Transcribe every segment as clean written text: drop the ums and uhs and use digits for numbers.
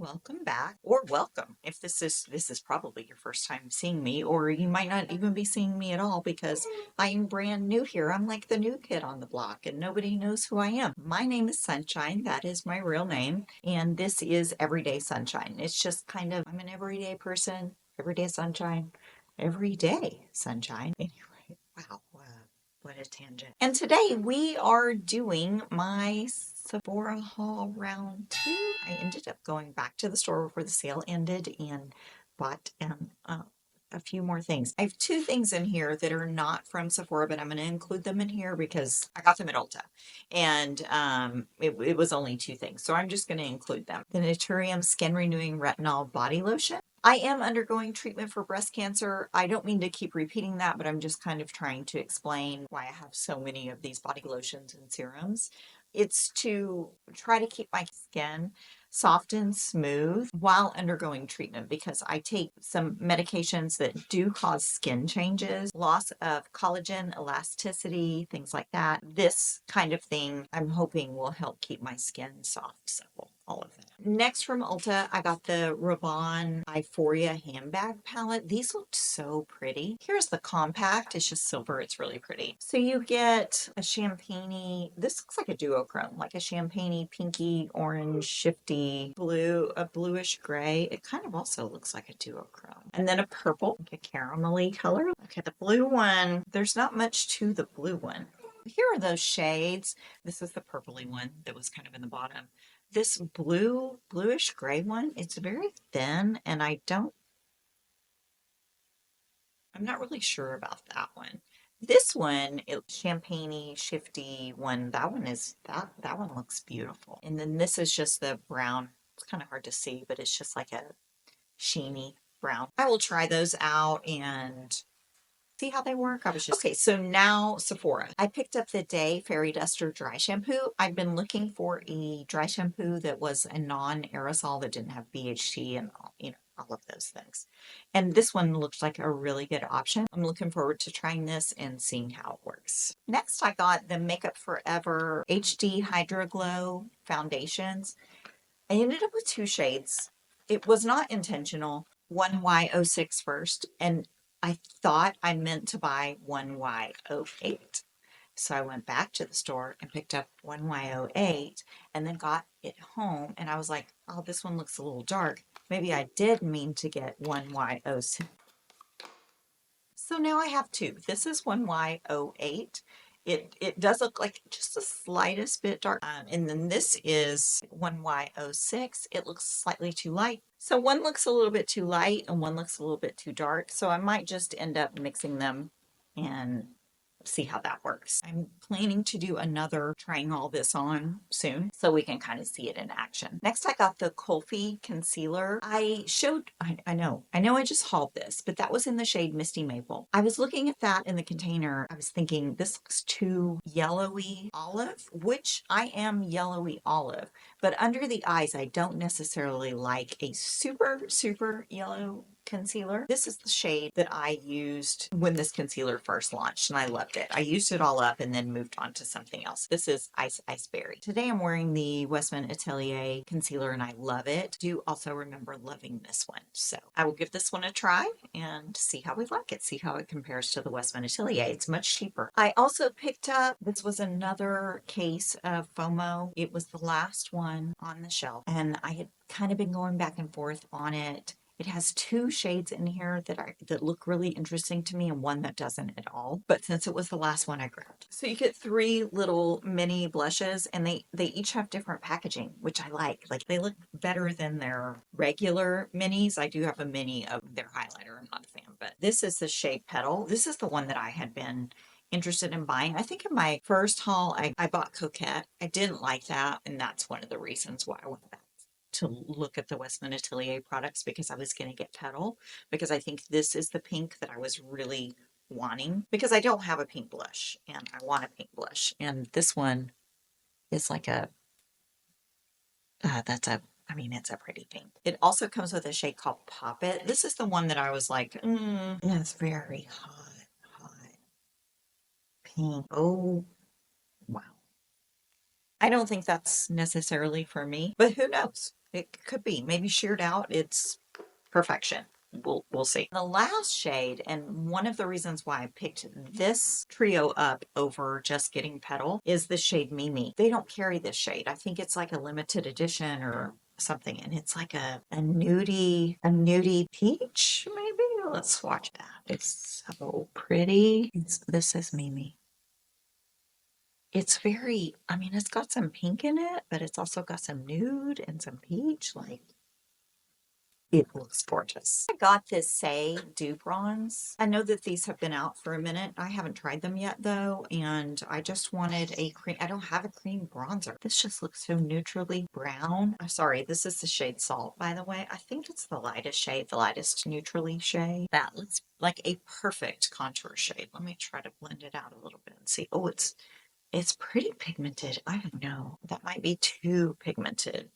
Welcome back, or welcome if this is probably your first time seeing me, or you might not even be seeing me at all because I am brand new here. I'm like the new kid on the block and nobody knows who I am. My name is Sunshine. That is my real name, and this is Everyday Sunshine. It's just kind of, I'm an everyday person, everyday sunshine, everyday sunshine. Anyway, wow. What a tangent. And today we are doing my Sephora haul round two. I ended up going back to the store before the sale ended and bought a few more things. I have two things in here that are not from Sephora, but I'm going to include them in here because I got them at Ulta. And it was only two things. So I'm just going to include them. The Naturium Skin Renewing Retinol Body Lotion. I am undergoing treatment for breast cancer. I don't mean to keep repeating that, but I'm just kind of trying to explain why I have so many of these body lotions and serums. It's to try to keep my skin soft and smooth while undergoing treatment because I take some medications that do cause skin changes, loss of collagen, elasticity, things like that. This kind of thing I'm hoping will help keep my skin soft, supple, all of that. Next from Ulta, I got the Rabanne Euphoria handbag palette. These looked so pretty. Here's the compact. It's just silver. It's really pretty. So you get a champagne. This looks like a duochrome, like a champagne pinky, orange, shifty, blue, a bluish gray. It kind of also looks like a duochrome. And then a purple, like a caramelly color. Okay, the blue one, there's not much to the blue one. Here are those shades. This is the purpley one that was kind of in the bottom. This bluish gray one, it's very thin and I'm not really sure about that one. This one, it's champagne shifty one. That one is that one looks beautiful. And then this is just the brown. It's kind of hard to see, but it's just like a sheeny brown. I will try those out and see how they work. I was just okay. So now Sephora. I picked up the Day Fairy Duster dry shampoo. I've been looking for a dry shampoo that was a non-aerosol that didn't have BHT and all of those things. And this one looks like a really good option. I'm looking forward to trying this and seeing how it works. Next, I got the Makeup Forever HD Hydro Glow foundations. I ended up with two shades. It was not intentional. One Y06 first, and I thought I meant to buy one Y08. So I went back to the store and picked up one Y08 and then got it home. And I was like, oh, this one looks a little dark. Maybe I did mean to get one Y06. So now I have two. This is one Y08. It does look like just the slightest bit dark. And then this is one Y06. It looks slightly too light. So one looks a little bit too light and one looks a little bit too dark. So I might just end up mixing them and see how that works. I'm planning to do another trying all this on soon so we can kind of see it in action. Next, I got the Colfi concealer. I know I just hauled this, but that was in the shade Misty Maple. I was looking at that in the container. I was thinking this looks too yellowy olive, which I am yellowy olive, but under the eyes, I don't necessarily like a super yellow concealer. This is the shade that I used when this concealer first launched and I loved it. I used it all up and then moved on to something else. This is Ice Berry. Today I'm wearing the Westman Atelier concealer and I love it. I do also remember loving this one. So I will give this one a try and see how we like it. See how it compares to the Westman Atelier. It's much cheaper. I also picked up, this was another case of FOMO. It was the last one on the shelf and I had kind of been going back and forth on it. It has two shades in here that look really interesting to me and one that doesn't at all. But since it was the last one, I grabbed. So you get three little mini blushes and they each have different packaging, which I like. Like they look better than their regular minis. I do have a mini of their highlighter. I'm not a fan, but this is the shade Petal. This is the one that I had been interested in buying. I think in my first haul, I bought Coquette. I didn't like that. And that's one of the reasons why I went back to look at the Westman Atelier products because I was going to get Petal because I think this is the pink that I was really wanting because I don't have a pink blush and I want a pink blush. And this one is like it's a pretty pink. It also comes with a shade called Pop It. This is the one that I was like, it's very hot pink. Oh, wow. I don't think that's necessarily for me, but who knows? It could be. Maybe sheared out, it's perfection. We'll see. The last shade, and one of the reasons why I picked this trio up over just getting petal, is the shade Mimi. They don't carry this shade. I think it's like a limited edition or something, and it's like a nudie peach, maybe. Let's swatch that. It's so pretty. This is Mimi. It's very, I mean, it's got some pink in it, but it's also got some nude and some peach. Like, it looks gorgeous. I got this Say Dew Bronze. I know that these have been out for a minute. I haven't tried them yet though, and I just wanted a cream. I don't have a cream bronzer. This just looks so neutrally brown. I'm sorry, this is the shade Salt, by the way. I think it's the lightest shade, the lightest neutrally shade. That looks like a perfect contour shade. Let me try to blend it out a little bit and see. Oh, it's pretty pigmented. I don't know. That might be too pigmented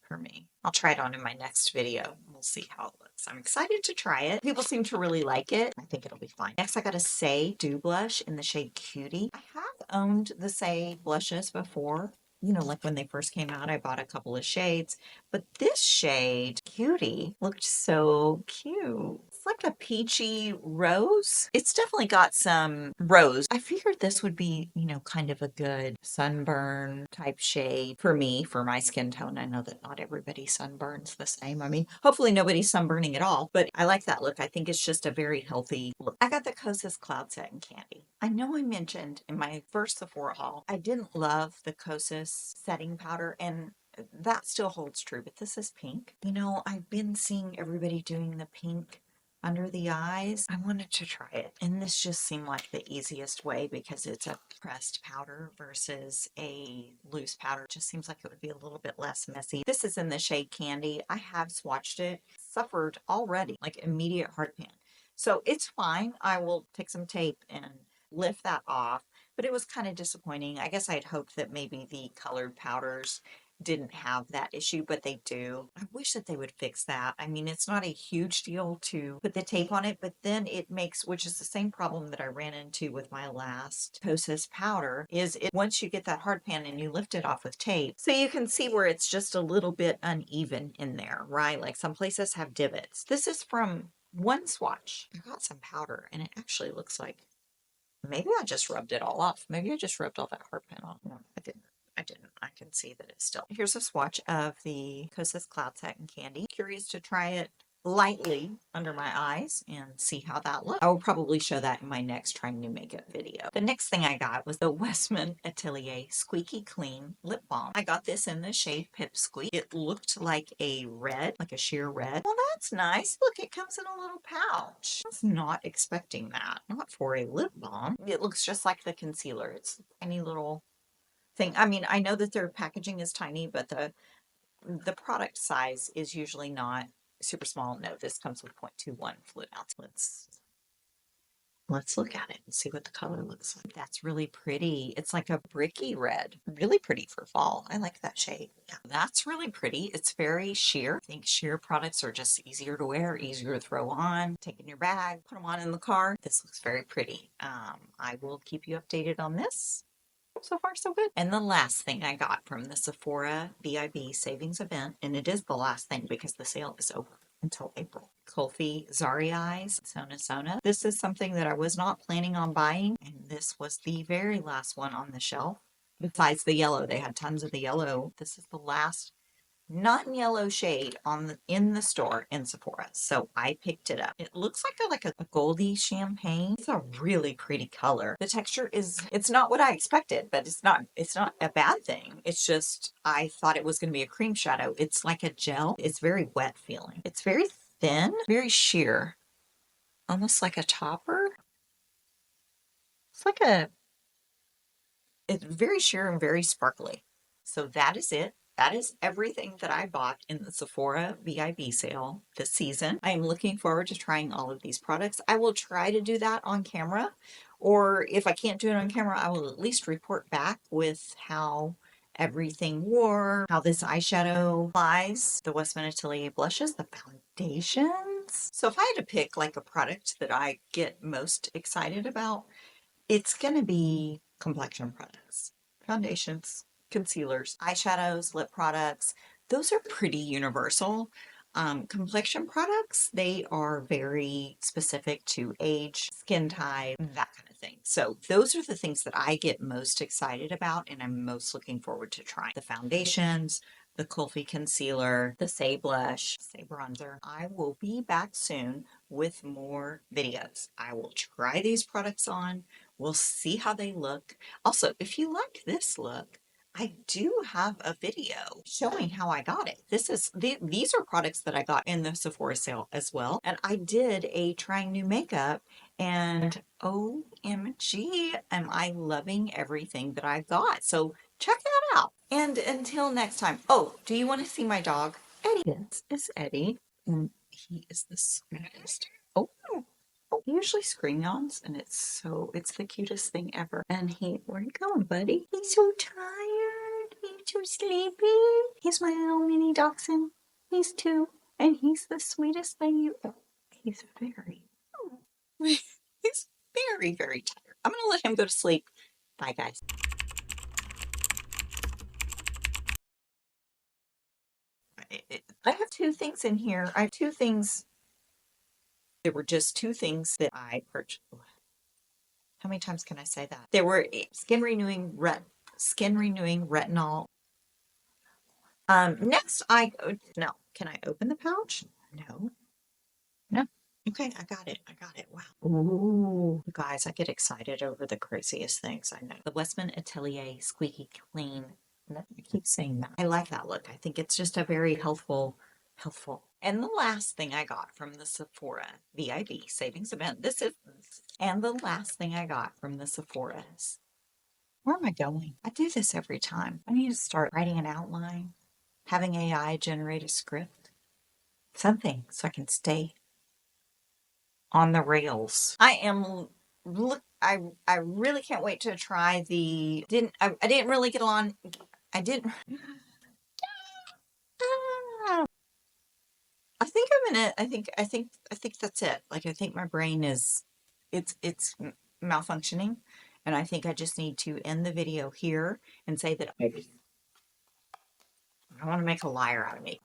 for me. I'll try it on in my next video. We'll see how it looks. I'm excited to try it. People seem to really like it. I think it'll be fine. Next, I got a Say Dew Blush in the shade Cutie. I have owned the Say blushes before. You know, like when they first came out, I bought a couple of shades. But this shade, Cutie, looked so cute. It's like a peachy rose. It's definitely got some rose. I figured this would be, kind of a good sunburn type shade for me, for my skin tone. I know that not everybody sunburns the same. I mean, hopefully nobody's sunburning at all, but I like that look. I think it's just a very healthy look. I got the Kosas Cloud Set in Candy. I know I mentioned in my first Sephora haul, I didn't love the Kosas setting powder, and that still holds true, but this is pink. I've been seeing everybody doing the pink under the eyes. I wanted to try it, and this just seemed like the easiest way because it's a pressed powder versus a loose powder. It just seems like it would be a little bit less messy. This is in the shade Candy. I have swatched it, suffered already, like immediate heartburn. So it's fine. I will take some tape and lift that off, but it was kind of disappointing. I guess I'd hoped that maybe the colored powders didn't have that issue, but they do. I wish that they would fix that. I mean, it's not a huge deal to put the tape on it, but then it makes, which is the same problem that I ran into with my last Kosas powder, is it once you get that hard pan and you lift it off with tape, so you can see where it's just a little bit uneven in there, right? Like some places have divots. This is from one swatch. I got some powder and it actually looks like maybe I just rubbed it all off. Maybe I just rubbed all that hard pan off. No, I didn't. I didn't. I can see that it's still. Here's a swatch of the Kosas Cloud Satin Candy. Curious to try it lightly under my eyes and see how that looks. I will probably show that in my next trying new makeup video. The next thing I got was the Westman Atelier Squeaky Clean Lip Balm. I got this in the shade Pipsqueak. It looked like a red, like a sheer red. Well, that's nice. Look, it comes in a little pouch. I was not expecting that. Not for a lip balm. It looks just like the concealer. It's a tiny little thing. I mean, I know that their packaging is tiny, but the product size is usually not super small. No, this comes with 0.21 fluid ounce. Let's look at it and see what the color looks like. That's really pretty. It's like a bricky red. Really pretty for fall. I like that shade. Yeah, that's really pretty. It's very sheer. I think sheer products are just easier to wear, easier to throw on, take in your bag, put them on in the car. This looks very pretty. I will keep you updated on this. So far, so good. And the last thing I got from the Sephora VIB savings event, and it is the last thing because the sale is over until April. Kulfi Zari Eyes Sona Sona. This is something that I was not planning on buying, and this was the very last one on the shelf. Besides the yellow, they had tons of the yellow. This is the last non-yellow shade in the store in Sephora. So I picked it up. It looks like a goldy champagne. It's a really pretty color. The texture it's not what I expected, but it's not a bad thing. It's just I thought it was going to be a cream shadow. It's like a gel. It's very wet feeling. It's very thin, very sheer, almost like a topper. It's very sheer and very sparkly. So that is it. That is everything that I bought in the Sephora VIB sale this season. I am looking forward to trying all of these products. I will try to do that on camera, or if I can't do it on camera, I will at least report back with how everything wore, how this eyeshadow applies, the Westman Atelier blushes, the foundations. So if I had to pick like a product that I get most excited about, it's going to be complexion products, foundations, concealers, eyeshadows, lip products, those are pretty universal. Complexion products, they are very specific to age, skin type, that kind of thing. So those are the things that I get most excited about and I'm most looking forward to trying. The foundations, the Kulfi concealer, the Say blush, Say bronzer. I will be back soon with more videos. I will try these products on. We'll see how they look. Also, if you like this look, I do have a video showing how I got it. These are products that I got in the Sephora sale as well. And I did a trying new makeup and OMG, am I loving everything that I got. So check that out. And until next time. Oh, do you want to see my dog? Eddie. This is Eddie. And he is the sweetest. Oh, he usually screen yawns, and it's the cutest thing ever. And where you going, buddy? He's so tired. He's so sleepy. He's my little mini dachshund. He's 2, and he's the sweetest thing you. Oh, he's very, he's very, very tired. I'm gonna let him go to sleep. Bye, guys. I have 2 things in here. I have 2 things. There were just 2 things that I purchased. How many times can I say that? There were skin renewing retinol. Next no. Can I open the pouch? No. No. Okay, I got it. I got it. Wow. Ooh. You guys, I get excited over the craziest things. I know. The Westman Atelier Squeaky Clean. I keep saying that. I like that look. I think it's just a very healthful. And the last thing I got from the Sephora VIB savings event. And the last thing I got from the Sephora is, where am I going? I do this every time. I need to start writing an outline, having AI generate a script, something so I can stay on the rails. I really can't wait to try I didn't really get on. I didn't. I think I'm in it. I think that's it. Like, I think my brain is, it's malfunctioning. And I think I just need to end the video here and say that I don't want to make a liar out of me.